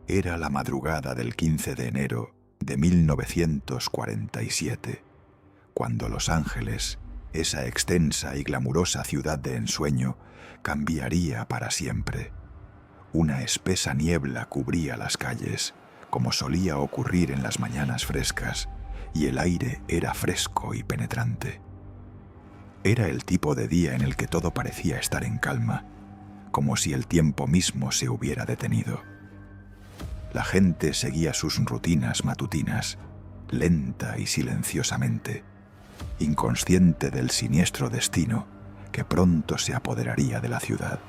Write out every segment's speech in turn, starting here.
Era la madrugada del 15 de enero de 1947, cuando Los Ángeles, esa extensa y glamurosa ciudad de ensueño, cambiaría para siempre. Una espesa niebla cubría las calles, como solía ocurrir en las mañanas frescas, y el aire era fresco y penetrante. Era el tipo de día en el que todo parecía estar en calma, como si el tiempo mismo se hubiera detenido. La gente seguía sus rutinas matutinas, lenta y silenciosamente, inconsciente del siniestro destino que pronto se apoderaría de la ciudad.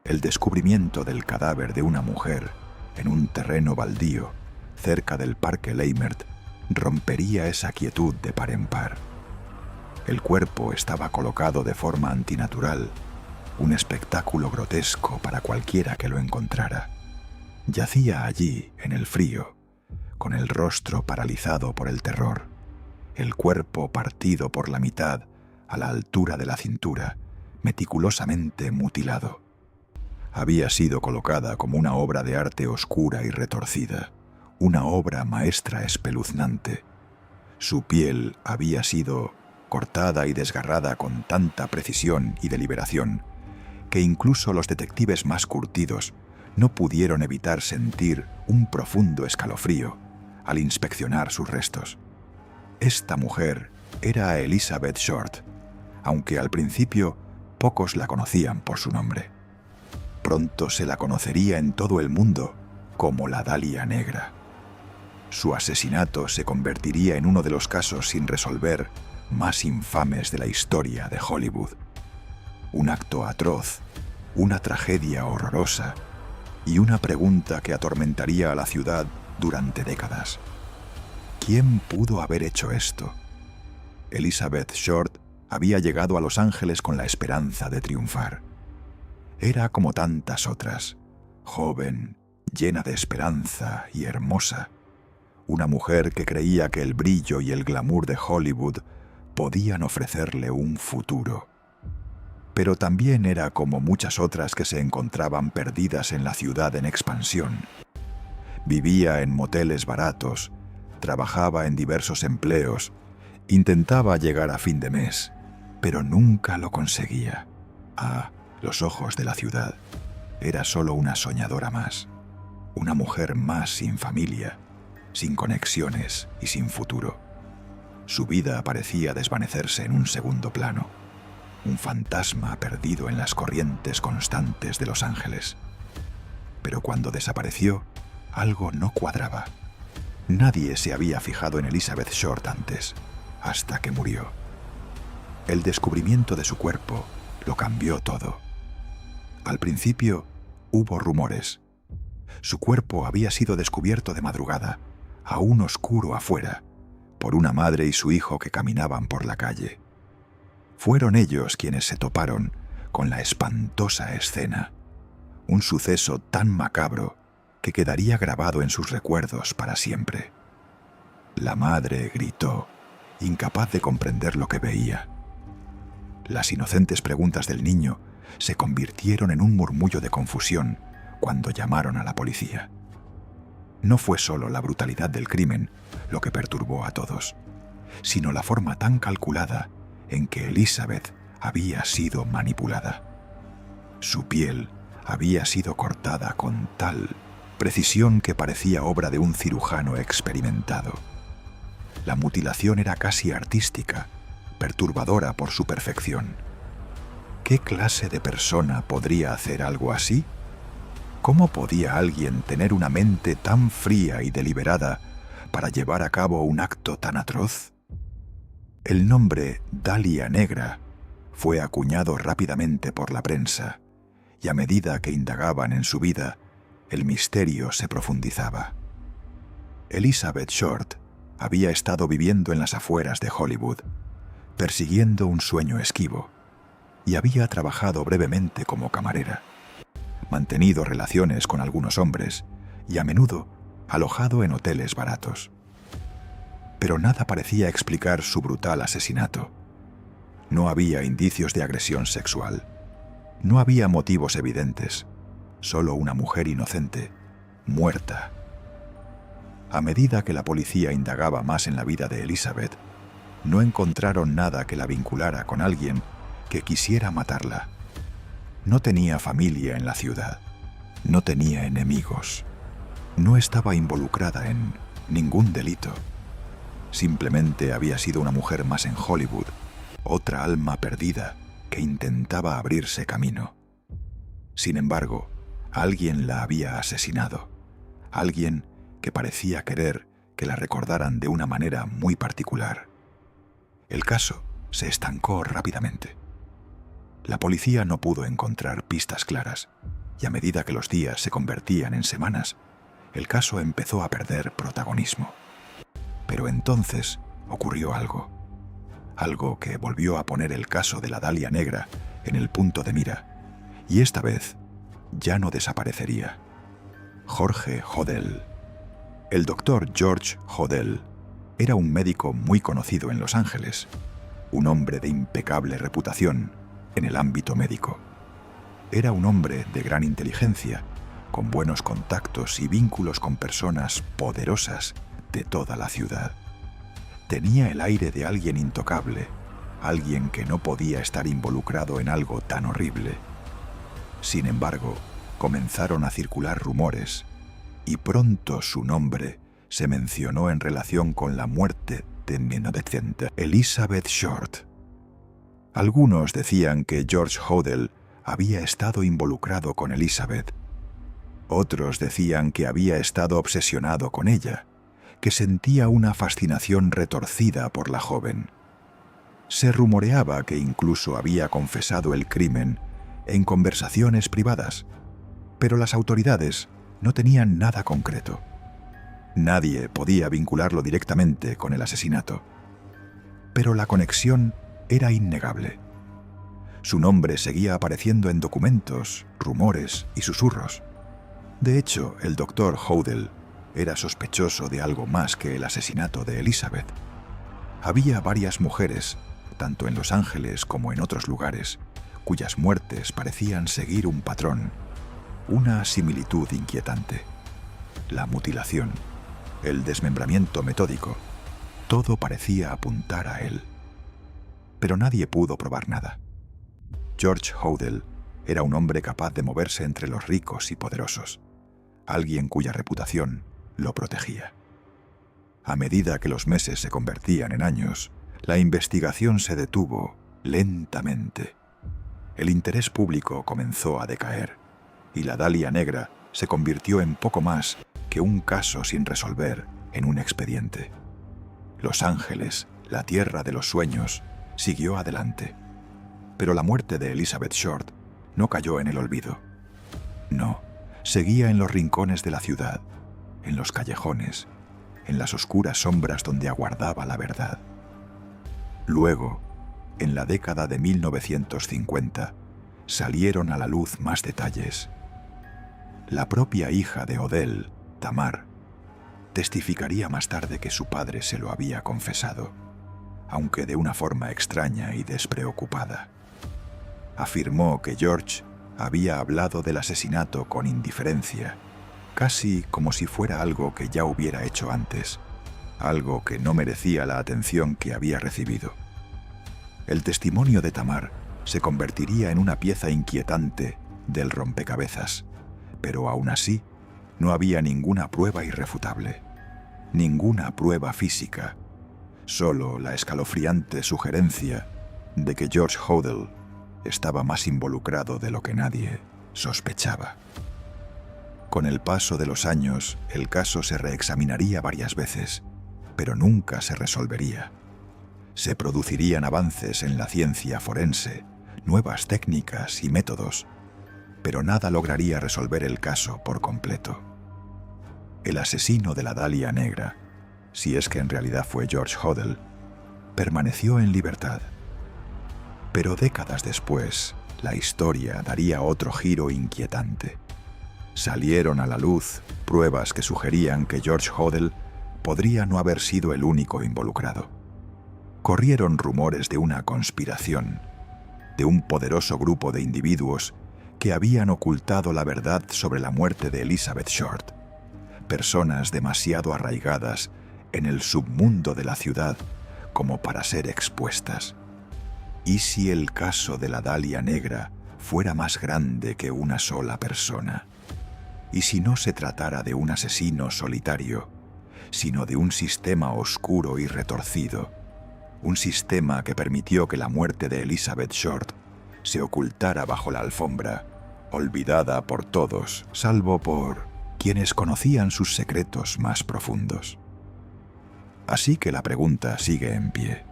El descubrimiento del cadáver de una mujer en un terreno baldío cerca del Parque Leimert rompería esa quietud de par en par. El cuerpo estaba colocado de forma antinatural, un espectáculo grotesco para cualquiera que lo encontrara. Yacía allí, en el frío, con el rostro paralizado por el terror, el cuerpo partido por la mitad a la altura de la cintura, meticulosamente mutilado. Había sido colocada como una obra de arte oscura y retorcida, una obra maestra espeluznante. Su piel había sido cortada y desgarrada con tanta precisión y deliberación que incluso los detectives más curtidos no pudieron evitar sentir un profundo escalofrío al inspeccionar sus restos. Esta mujer era Elizabeth Short, aunque al principio pocos la conocían por su nombre. Pronto se la conocería en todo el mundo como la Dalia Negra. Su asesinato se convertiría en uno de los casos sin resolver más infames de la historia de Hollywood. Un acto atroz, una tragedia horrorosa y una pregunta que atormentaría a la ciudad durante décadas. ¿Quién pudo haber hecho esto? Elizabeth Short había llegado a Los Ángeles con la esperanza de triunfar. Era como tantas otras, joven, llena de esperanza y hermosa. Una mujer que creía que el brillo y el glamour de Hollywood podían ofrecerle un futuro. Pero también era como muchas otras que se encontraban perdidas en la ciudad en expansión. Vivía en moteles baratos, trabajaba en diversos empleos, intentaba llegar a fin de mes, pero nunca lo conseguía. A los ojos de la ciudad, era solo una soñadora más, una mujer más sin familia, sin conexiones y sin futuro. Su vida parecía desvanecerse en un segundo plano, un fantasma perdido en las corrientes constantes de Los Ángeles. Pero cuando desapareció, algo no cuadraba. Nadie se había fijado en Elizabeth Short antes, hasta que murió. El descubrimiento de su cuerpo lo cambió todo. Al principio hubo rumores. Su cuerpo había sido descubierto de madrugada, aún oscuro afuera, por una madre y su hijo que caminaban por la calle. Fueron ellos quienes se toparon con la espantosa escena, un suceso tan macabro que quedaría grabado en sus recuerdos para siempre. La madre gritó, incapaz de comprender lo que veía. Las inocentes preguntas del niño se convirtieron en un murmullo de confusión cuando llamaron a la policía. No fue solo la brutalidad del crimen lo que perturbó a todos, sino la forma tan calculada en que Elizabeth había sido manipulada. Su piel había sido cortada con tal precisión que parecía obra de un cirujano experimentado. La mutilación era casi artística, perturbadora por su perfección. ¿Qué clase de persona podría hacer algo así? ¿Cómo podía alguien tener una mente tan fría y deliberada para llevar a cabo un acto tan atroz? El nombre Dalia Negra fue acuñado rápidamente por la prensa, y a medida que indagaban en su vida, el misterio se profundizaba. Elizabeth Short había estado viviendo en las afueras de Hollywood, persiguiendo un sueño esquivo, y había trabajado brevemente como camarera, mantenido relaciones con algunos hombres y a menudo alojado en hoteles baratos. Pero nada parecía explicar su brutal asesinato. No había indicios de agresión sexual. No había motivos evidentes. Solo una mujer inocente, muerta. A medida que la policía indagaba más en la vida de Elizabeth, no encontraron nada que la vinculara con alguien que quisiera matarla. No tenía familia en la ciudad, no tenía enemigos, no estaba involucrada en ningún delito. Simplemente había sido una mujer más en Hollywood, otra alma perdida que intentaba abrirse camino. Sin embargo, alguien la había asesinado, alguien que parecía querer que la recordaran de una manera muy particular. El caso se estancó rápidamente. La policía no pudo encontrar pistas claras, y a medida que los días se convertían en semanas, el caso empezó a perder protagonismo. Pero entonces ocurrió algo que volvió a poner el caso de la Dalia Negra en el punto de mira, y esta vez ya no desaparecería. Jorge Hodel. El doctor George Hodel era un médico muy conocido en Los Ángeles, un hombre de impecable reputación en el ámbito médico. Era un hombre de gran inteligencia, con buenos contactos y vínculos con personas poderosas de toda la ciudad. Tenía el aire de alguien intocable, alguien que no podía estar involucrado en algo tan horrible. Sin embargo, comenzaron a circular rumores, y pronto su nombre se mencionó en relación con la muerte de Elizabeth Short. Algunos decían que George Hodel había estado involucrado con Elizabeth. Otros decían que había estado obsesionado con ella, que sentía una fascinación retorcida por la joven. Se rumoreaba que incluso había confesado el crimen en conversaciones privadas, pero las autoridades no tenían nada concreto. Nadie podía vincularlo directamente con el asesinato. Pero la conexión era innegable. Su nombre seguía apareciendo en documentos, rumores y susurros. De hecho, el doctor Hodel era sospechoso de algo más que el asesinato de Elizabeth. Había varias mujeres, tanto en Los Ángeles como en otros lugares, cuyas muertes parecían seguir un patrón, una similitud inquietante. La mutilación, el desmembramiento metódico, todo parecía apuntar a él. Pero nadie pudo probar nada. George Hodel era un hombre capaz de moverse entre los ricos y poderosos, alguien cuya reputación lo protegía. A medida que los meses se convertían en años, la investigación se detuvo lentamente. El interés público comenzó a decaer, y la Dalia Negra se convirtió en poco más que un caso sin resolver en un expediente. Los Ángeles, la tierra de los sueños, siguió adelante. Pero la muerte de Elizabeth Short no cayó en el olvido. No, seguía en los rincones de la ciudad, en los callejones, en las oscuras sombras donde aguardaba la verdad. Luego, en la década de 1950, salieron a la luz más detalles. La propia hija de Hodel, Tamar, testificaría más tarde que su padre se lo había confesado, aunque de una forma extraña y despreocupada. Afirmó que George había hablado del asesinato con indiferencia, casi como si fuera algo que ya hubiera hecho antes, algo que no merecía la atención que había recibido. El testimonio de Tamar se convertiría en una pieza inquietante del rompecabezas, pero aún así no había ninguna prueba irrefutable, ninguna prueba física, solo la escalofriante sugerencia de que George Hodel estaba más involucrado de lo que nadie sospechaba. Con el paso de los años, el caso se reexaminaría varias veces, pero nunca se resolvería. Se producirían avances en la ciencia forense, nuevas técnicas y métodos, pero nada lograría resolver el caso por completo. El asesino de la Dalia Negra, si es que en realidad fue George Hodel, permaneció en libertad. Pero décadas después, la historia daría otro giro inquietante. Salieron a la luz pruebas que sugerían que George Hodel podría no haber sido el único involucrado. Corrieron rumores de una conspiración, de un poderoso grupo de individuos que habían ocultado la verdad sobre la muerte de Elizabeth Short, personas demasiado arraigadas en el submundo de la ciudad como para ser expuestas. ¿Y si el caso de la Dalia Negra fuera más grande que una sola persona? ¿Y si no se tratara de un asesino solitario, sino de un sistema oscuro y retorcido? Un sistema que permitió que la muerte de Elizabeth Short se ocultara bajo la alfombra, olvidada por todos, salvo por quienes conocían sus secretos más profundos. Así que la pregunta sigue en pie.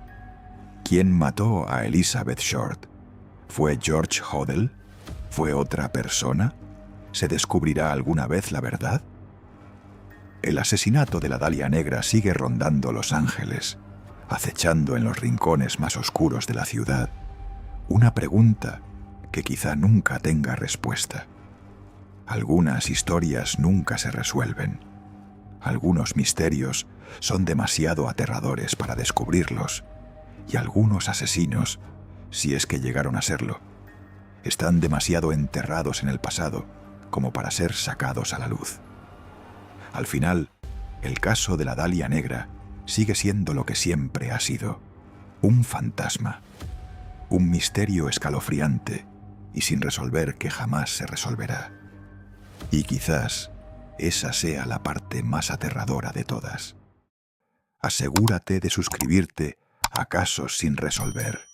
¿Quién mató a Elizabeth Short? ¿Fue George Hodel? ¿Fue otra persona? ¿Se descubrirá alguna vez la verdad? El asesinato de la Dalia Negra sigue rondando Los Ángeles, acechando en los rincones más oscuros de la ciudad. Una pregunta que quizá nunca tenga respuesta. Algunas historias nunca se resuelven. Algunos misterios son demasiado aterradores para descubrirlos, y algunos asesinos, si es que llegaron a serlo, están demasiado enterrados en el pasado como para ser sacados a la luz. Al final, el caso de la Dalia Negra sigue siendo lo que siempre ha sido: un fantasma, un misterio escalofriante y sin resolver que jamás se resolverá. Y quizás esa sea la parte más aterradora de todas. Asegúrate de suscribirte a Casos sin resolver